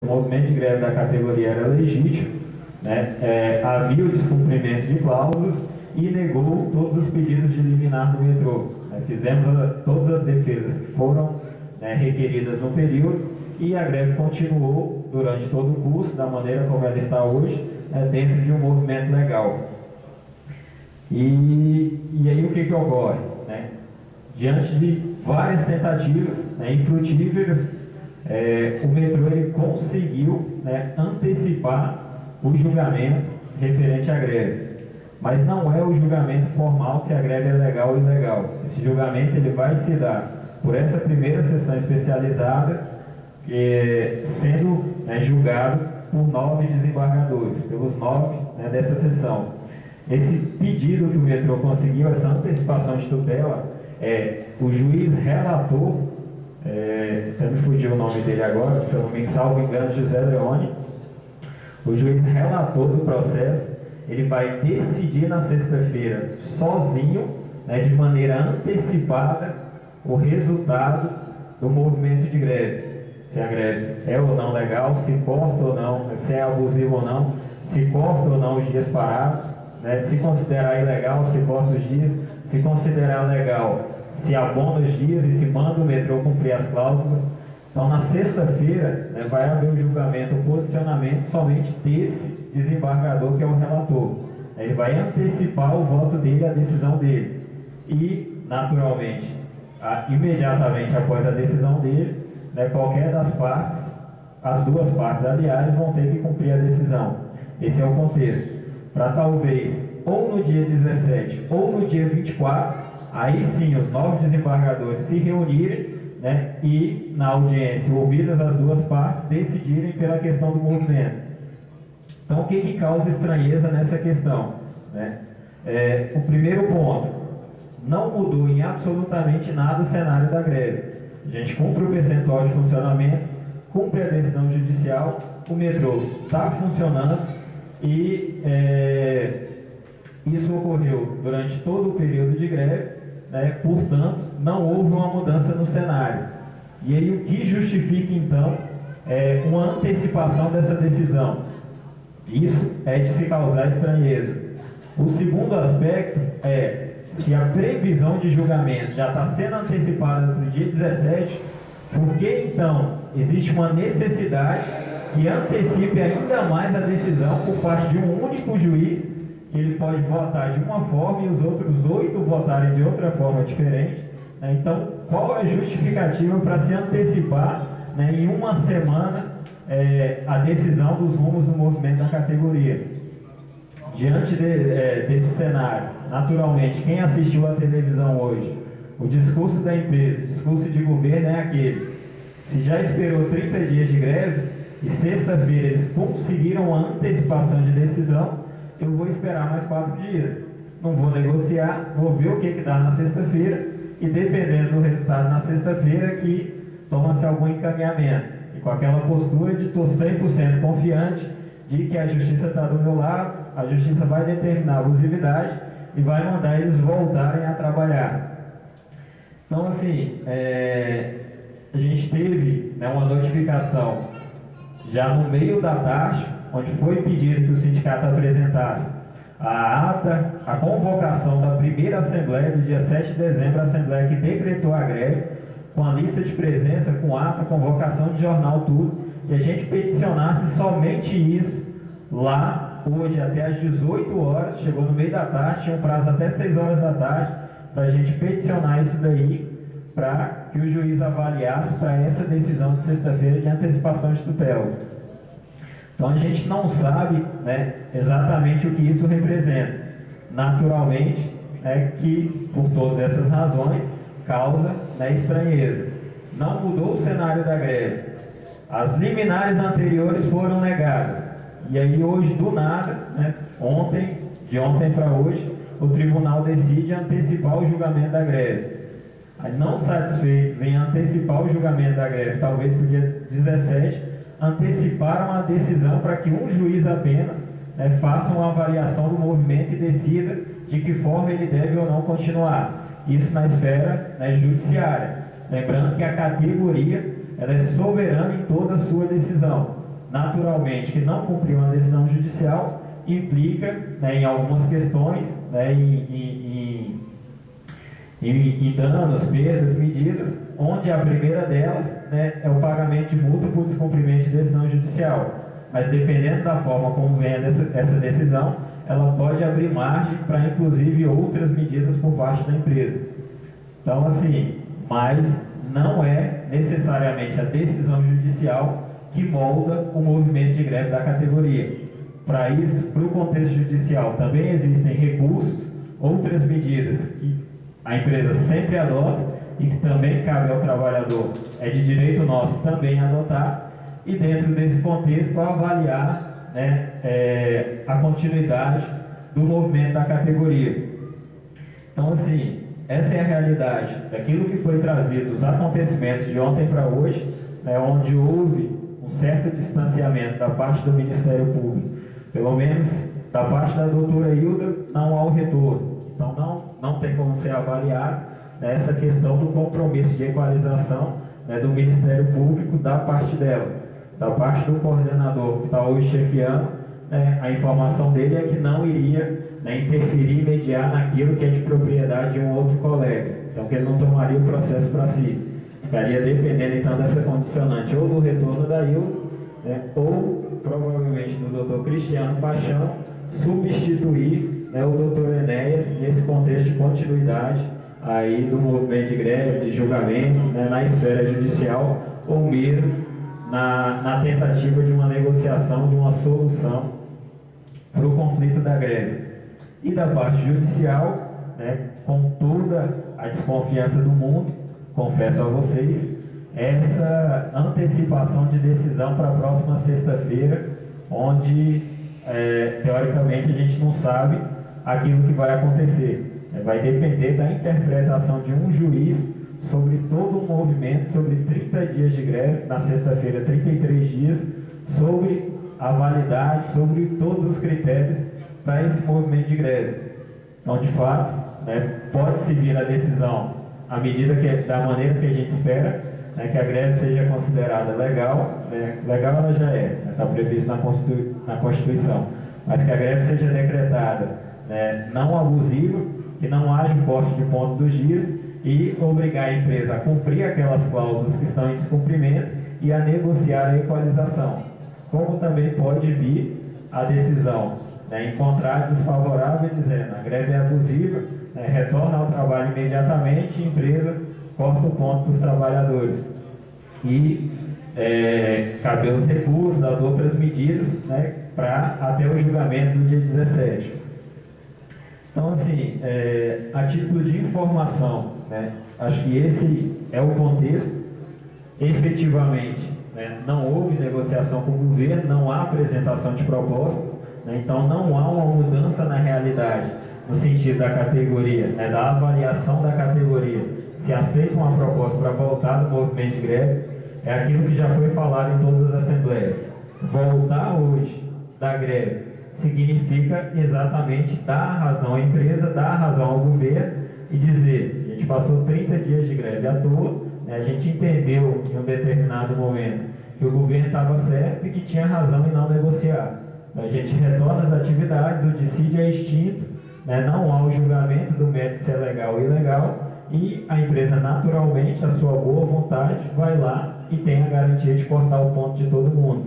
o movimento de greve da categoria era legítimo, né? Havia o descumprimento de cláusulas e negou todos os pedidos de liminar do metrô. Fizemos todas as defesas que foram requeridas no período e a greve continuou durante todo o curso, da maneira como ela está hoje, dentro de um movimento legal. E aí o que ocorre? Diante de várias tentativas infrutíferas, o metrô ele conseguiu antecipar o julgamento referente à greve. Mas não é o julgamento formal se a greve é legal ou ilegal. Esse julgamento ele vai se dar por essa primeira sessão especializada, sendo julgado por 9 desembargadores, pelos 9 dessa sessão. Esse pedido que o metrô conseguiu, essa antecipação de tutela, o juiz relator, até me fugiu o nome dele agora, se eu não me salvo engano, José Leone, o juiz relator do processo, ele vai decidir na sexta-feira, sozinho, de maneira antecipada, o resultado do movimento de greve. Se a greve é ou não legal, se corta ou não, se é abusivo ou não, se corta ou não os dias parados, se considerar ilegal, se corta os dias, se considerar legal, se abona os dias e se manda o metrô cumprir as cláusulas. Então, na sexta-feira, vai haver o julgamento, o posicionamento somente desse desembargador, que é o relator. Ele vai antecipar o voto dele, a decisão dele. E, naturalmente, imediatamente após a decisão dele, qualquer das partes, as duas partes aliadas, vão ter que cumprir a decisão. Esse é o contexto. Para talvez, ou no dia 17, ou no dia 24, aí sim os 9 desembargadores se reunirem, e na audiência, ouvidas as duas partes, decidirem pela questão do movimento. Então, o que causa estranheza nessa questão? O primeiro ponto, não mudou em absolutamente nada o cenário da greve. A gente cumpre o percentual de funcionamento, cumpre a decisão judicial, o metrô está funcionando e isso ocorreu durante todo o período de greve. Portanto, não houve uma mudança no cenário. E aí o que justifica então uma antecipação dessa decisão? Isso é de se causar estranheza. O segundo aspecto é, se a previsão de julgamento já está sendo antecipada para o dia 17, por que então existe uma necessidade que antecipe ainda mais a decisão por parte de um único juiz, que ele pode votar de uma forma e os outros 8 votarem de outra forma diferente? Então, qual é a justificativa para se antecipar em uma semana a decisão dos rumos do movimento da categoria? Diante desse cenário, naturalmente, quem assistiu à televisão hoje, o discurso da empresa, o discurso de governo é aquele: se já esperou 30 dias de greve e sexta-feira eles conseguiram a antecipação de decisão, eu vou esperar mais 4 dias. Não vou negociar, vou ver o que dá na sexta-feira e, dependendo do resultado na sexta-feira, que toma-se algum encaminhamento. E com aquela postura de estou 100% confiante de que a justiça está do meu lado, a justiça vai determinar a abusividade e vai mandar eles voltarem a trabalhar. Então, assim, a gente teve uma notificação já no meio da tarde, onde foi pedido que o sindicato apresentasse a ata, a convocação da primeira assembleia do dia 7 de dezembro, a assembleia que decretou a greve, com a lista de presença, com ata, convocação de jornal, tudo, e a gente peticionasse somente isso lá, hoje, até às 18 horas, chegou no meio da tarde, tinha um prazo até 6 horas da tarde, para a gente peticionar isso daí, para que o juiz avaliasse para essa decisão de sexta-feira de antecipação de tutela. Então a gente não sabe exatamente o que isso representa. Naturalmente, que por todas essas razões causa estranheza. Não mudou o cenário da greve. As liminares anteriores foram negadas. E aí hoje, do nada, de ontem para hoje, o tribunal decide antecipar o julgamento da greve. Aí, não satisfeitos em antecipar o julgamento da greve, talvez para o dia 17, anteciparam a decisão para que um juiz apenas faça uma avaliação do movimento e decida de que forma ele deve ou não continuar. Isso na esfera judiciária. Lembrando que a categoria ela é soberana em toda a sua decisão. naturalmente, que não cumpriu uma decisão judicial, implica, né, em algumas questões, né, em danos, perdas, medidas, onde a primeira delas, né, é o pagamento de multa por descumprimento de decisão judicial. Mas dependendo da forma como vem essa decisão, ela pode abrir margem para, inclusive, outras medidas por parte da empresa. Então, assim, mas não é necessariamente a decisão judicial que molda o movimento de greve da categoria. Para isso, para o contexto judicial, também existem recursos, outras medidas que a empresa sempre adota e que também cabe ao trabalhador, é de direito nosso também adotar, e dentro desse contexto avaliar, né, a continuidade do movimento da categoria. Então, assim, essa é a realidade daquilo que foi trazido, os acontecimentos de ontem para hoje, né, onde houve um certo distanciamento da parte do Ministério Público, pelo menos da parte da doutora Hilda, não há o retorno. Então, não tem como ser avaliado, né, essa questão do compromisso de equalização, né, do Ministério Público da parte dela. Da parte do coordenador que está hoje chefiando, né, a informação dele é que não iria, né, interferir, mediar naquilo que é de propriedade de um outro colega. Então, que ele não tomaria o processo para si. Ficaria dependendo, então, dessa condicionante, ou do retorno da Hilda, né, ou, provavelmente, do Dr. Cristiano Paixão, substituir, né, o Dr. Enéas nesse contexto de continuidade aí do movimento de greve, de julgamento, né, na esfera judicial, ou mesmo na tentativa de uma negociação, de uma solução para o conflito da greve. E da parte judicial, né, com toda a desconfiança do mundo, confesso a vocês, essa antecipação de decisão para a próxima sexta-feira, onde, teoricamente, a gente não sabe aquilo que vai acontecer. Vai depender da interpretação de um juiz sobre todo o movimento, sobre 30 dias de greve, na sexta-feira 33 dias, sobre a validade, sobre todos os critérios para esse movimento de greve. Então, de fato, né, pode-se vir a decisão à medida da maneira que a gente espera, né, que a greve seja considerada legal, né, legal ela já está previsto na Constituição, mas que a greve seja decretada, né, não abusiva, que não haja o corte de ponto dos dias, e obrigar a empresa a cumprir aquelas cláusulas que estão em descumprimento e a negociar a equalização. Como também pode vir a decisão, né, em contrato desfavorável, dizendo a greve é abusiva, né, retorna ao trabalho imediatamente e a empresa corta o ponto dos trabalhadores. E caber os recursos das outras medidas, né, para até o julgamento do dia 17. Então, assim, a título de informação, né, acho que esse é o contexto. Efetivamente, né, não houve negociação com o governo, não há apresentação de propostas, né, então não há uma mudança na realidade, no sentido da categoria, né, da avaliação da categoria. Se aceita uma proposta para voltar do movimento de greve, é aquilo que já foi falado em todas as assembleias. Voltar hoje da greve significa exatamente dar razão à empresa, dar razão ao governo e dizer, a gente passou 30 dias de greve à toa, né, a gente entendeu em um determinado momento que o governo estava certo e que tinha razão em não negociar. A gente retorna às atividades, o dissídio é extinto, né, não há o julgamento do mérito se é legal ou ilegal, e a empresa naturalmente, a sua boa vontade, vai lá e tem a garantia de cortar o ponto de todo mundo.